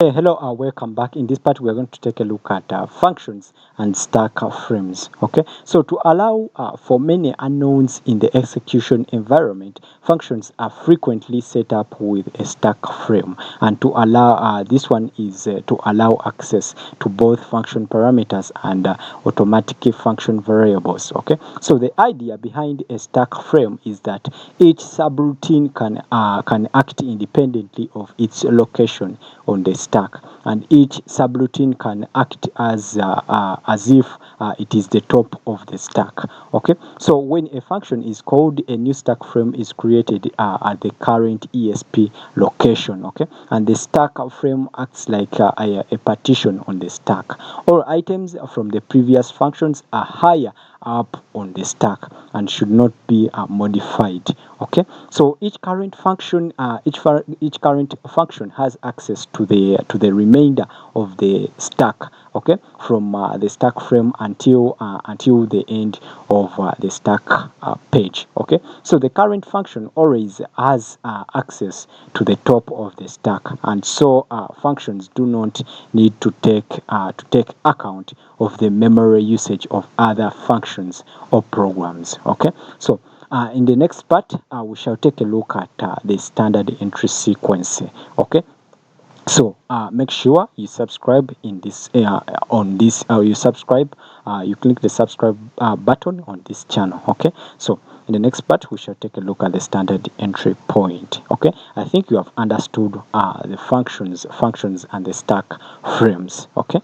Hey, hello, welcome back. In this part, we're going to take a look at functions and stack frames. Okay, so to allow for many unknowns in the execution environment, functions are frequently set up with a stack frame. And to allow this one is to allow access to both function parameters and automatic function variables. Okay, so the idea behind a stack frame is that each subroutine can act independently of its location on the stack, and each subroutine can act as if it is the top of the stack. Okay, so when a function is called, a new stack frame is created at the current ESP location. Okay, and the stack frame acts like a partition on the stack. All items from the previous functions are higher up on the stack and should not be modified. Okay, so each current function has access to the remainder of the stack. Okay, from the stack frame until the end of the stack page. Okay, so the current function always has access to the top of the stack, and so functions do not need to take account of the memory usage of other functions or programs. Okay, so in the next part, we shall take a look at the standard entry sequence. Okay, so make sure you subscribe in this on this you subscribe you click the subscribe button on this channel. Okay, so in the next part we shall take a look at the standard entry point. Okay, I think you have understood the functions and the stack frames. Okay.